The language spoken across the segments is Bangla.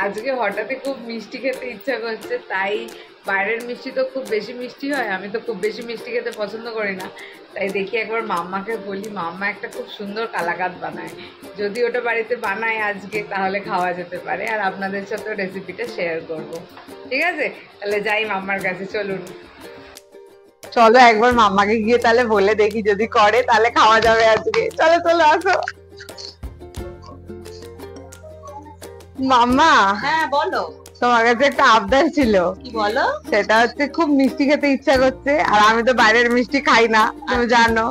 আজকে হঠাৎই খুব মিষ্টি খেতে ইচ্ছা করছে, তাই বাইরের মিষ্টি তো খুব বেশি মিষ্টি হয়, আমি তো খুব বেশি মিষ্টি খেতে পছন্দ করি না। তাই দেখি একবার মাম্মাকে বলি, মাম্মা একটা খুব সুন্দর কালাকাঁদ বানায়, যদি ওটা বাড়িতে বানায় আজকে তাহলে খাওয়া যেতে পারে, আর আপনাদের সাথেও রেসিপিটা শেয়ার করব। ঠিক আছে, তাহলে যাই মাম্মার কাছে, চলুন। চলো একবার মাম্মাকে গিয়ে তাহলে বলে দেখি, যদি করে তাহলে খাওয়া যাবে আজকে। চলো চলো আসো। মাম্মা। হ্যাঁ বলো। তোমার কাছে একটা আবদার ছিল। কি বলো? সেটা হচ্ছে খুব মিষ্টি খেতে ইচ্ছা করছে, আর আমি তো বাইরের মিষ্টি খাই না, তুমি জানো।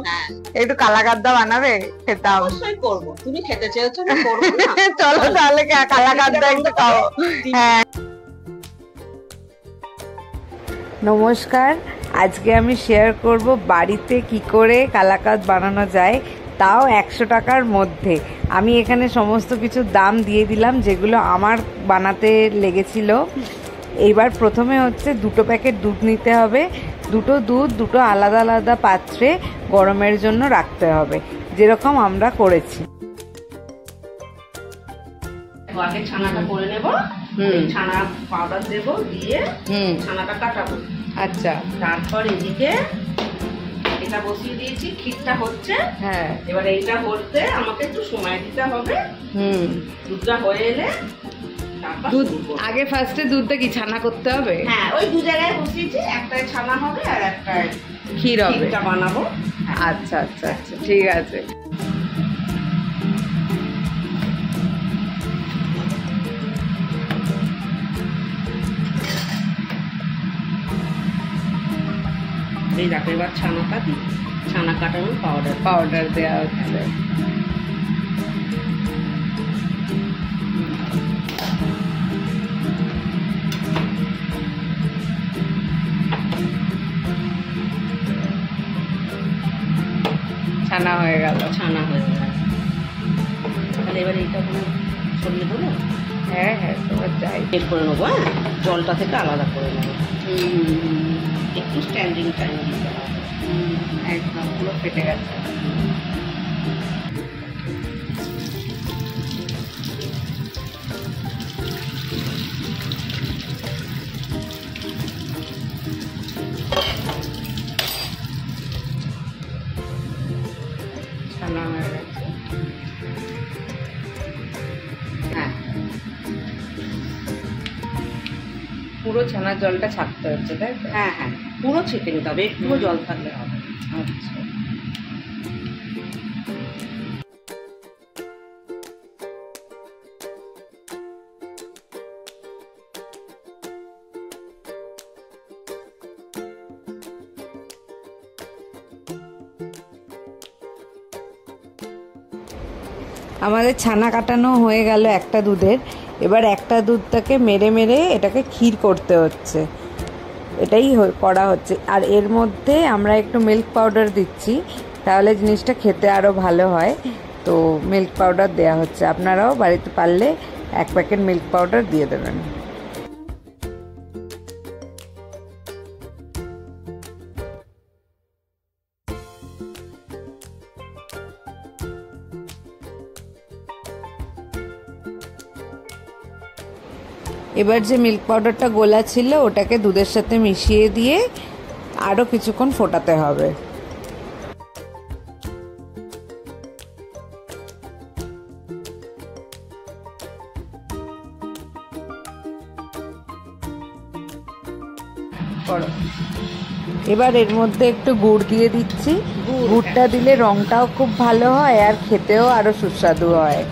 একটু কালাকাঁদটা বানাবে, খেতে হবে। অবশ্যই করবো, তুমি খেতে চেয়েছো না, করবো না। চলো তাহলে কালাকাঁদটা একটু খাও। হ্যাঁ। নমস্কার, আজকে আমি শেয়ার করব বাড়িতে কি করে কালাকাঁদ বানানো যায়, তাও 100 টাকার মধ্যে। আমি এখানে সমস্ত কিছু দাম দিয়ে দিলাম যেগুলো আমার বানাতে লেগেছিল। এইবার প্রথমে হচ্ছে 2 প্যাকেট দুধ নিতে হবে। দুটো আলাদা আলাদা পাত্রে গরমের জন্য রাখতে হবে, যেরকম আমরা করেছি। আগে ছানাটা করে নেব, ছানা পাউডার দেব, দিয়ে ছানাটা কাটাবো। আচ্ছা, তারপর এদিকে এটা বসিয়ে দিয়েছি, ক্ষীরটা হচ্ছে। হ্যাঁ, এবার এইটা হতে আমাকে একটু সময় দিতে হবে। দুধটা হয়ে এলে দুধ আগে ফার্স্টে দুধটা কি ছানা করতে হবে? হ্যাঁ, ওই 2 জায়গায় বসিয়েছি, একটায় ছানা হবে আর একটায় ক্ষীর হবে। ক্ষীরটা বানাবো। আচ্ছা আচ্ছা আচ্ছা, ঠিক আছে। এই দেখো, এবার ছানাটা দিই, ছানা কাটানোর পাউডার দেওয়া হচ্ছে। ছানা হয়ে গেল। তাহলে এবার এইটা কোনো ছড়িয়ে দেবো। হ্যাঁ হ্যাঁ, তোমার যাই। বের করে নেবো। হ্যাঁ, জলটা থেকে আলাদা করে নেবো। একটু স্ট্যান্ডিং টাইম দিতে হবে। একদম পুরো ফেটে গেছে। ছানা হয়ে গেছে। হ্যাঁ, পুরো ছানার জলটা ছাড়তে হচ্ছে, তাই তো? হ্যাঁ হ্যাঁ, পুরো ছেঁকে নিতে হবে, একটুও জল থাকলে হবে। আচ্ছা, আমাদের ছানা কাটানো হয়ে গেল একটা দুধের। এবার একটা দুধটাকে মেরে মেরে এটাকে ক্ষীর করতে হচ্ছে, এটাই করা হচ্ছে। আর এর মধ্যে আমরা একটু মিল্ক পাউডার দিচ্ছি, তাহলে জিনিসটা খেতে আরও ভালো হয়। তো মিল্ক পাউডার দেওয়া হচ্ছে, আপনারাও বাড়িতে পারলে 1 প্যাকেট মিল্ক পাউডার দিয়ে দেবেন। এবার যে মিল্ক পাউডারটা গোলা ছিল ওটাকে দুধের সাথে মিশিয়ে দিয়ে আরও কিছুক্ষণ ফোটাতে হবে। এবার এর মধ্যে একটু গুড় দিয়ে দিচ্ছি। গুড়টা দিলে রংটাও খুব ভালো হয় আর খেতেও আরও সুস্বাদু হয়।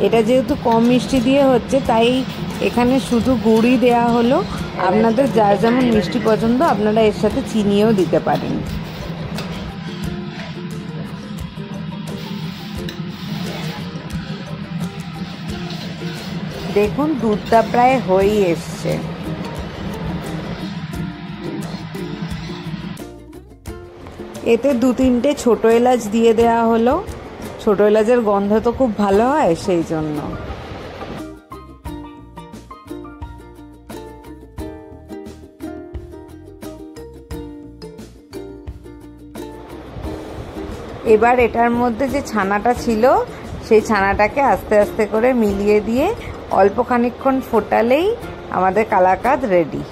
এটা যেহেতু কম মিষ্টি দিয়ে হচ্ছে, তাই এখানে শুধু গুড়ই দেয়া হলো। আপনাদের যার যেমন মিষ্টি পছন্দ আপনারা এর সাথে চিনিও দিতে পারেন। দেখুন দুধটা প্রায় হয়েই এসছে। এতে 2-3টে ছোট এলাচ দিয়ে দেওয়া হলো, ছোট এলাচের গন্ধ তো খুব ভালো হয় সেই জন্য। এবার এটার মধ্যে যে ছানাটা ছিল সেই ছানাটাকে আস্তে আস্তে করে মিলিয়ে দিয়ে অল্প খানিকক্ষণ ফোটালেই আমাদের কালাকাঁদ রেডি।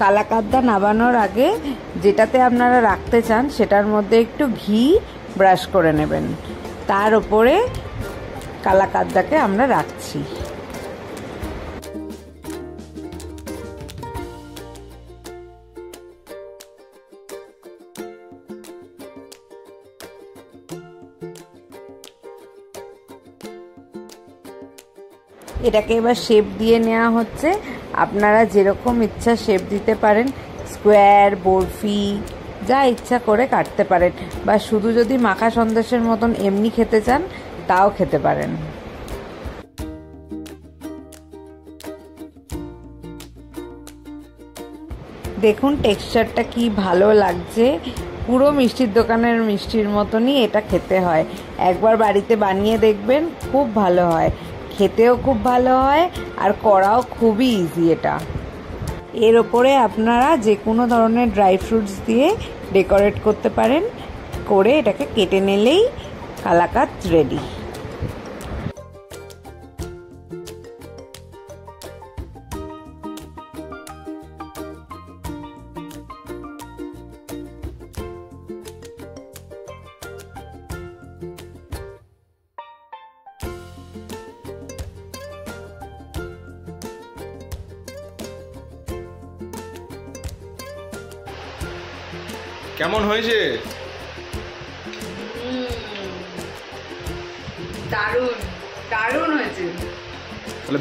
কালাকাঁদটা নামানোর আগে যেটাতে আপনারা রাখতে চান সেটার মধ্যে একটু ঘি ব্রাশ করে নেবেন, তার উপরে কালাকাঁদটাকে আমরা রাখছি। এটাকে এবার শেপ দিয়ে নেওয়া হচ্ছে। আপনারা যেরকম ইচ্ছা শেপ দিতে পারেন, স্কোয়ার, বরফি, যা ইচ্ছা করে কাটতে পারেন, বা শুধু যদি মাখা সন্দেশের মতন এমনি খেতে চান তাও খেতে পারেন। দেখুন টেক্সচারটা কি ভালো লাগছে, পুরো মিষ্টির দোকানের মিষ্টির মতনই এটা খেতে হয়। একবার বাড়িতে বানিয়ে দেখবেন, খুব ভালো হয়, খেতেও খুব ভালো হয় আর করাও খুবই ইজি। এটা এর ওপরে আপনারা যে কোনো ধরনের ড্রাই ফ্রুটস দিয়ে ডেকোরেট করতে পারেন, করে এটাকে কেটে নিলেই কালাকাঁদ রেডি। কেমন হয়েছে? দারুণ দারুণ হয়েছে। তাহলে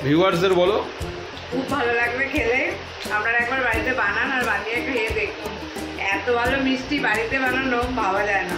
ভিউয়ার্সদের বলো, খুব ভালো লাগবে খেলে। আপনারা একবার বাড়িতে বানান আর বানিয়ে খেয়ে দেখুন, এত ভালো মিষ্টি বাড়িতে বানানো ভাবা যায় না।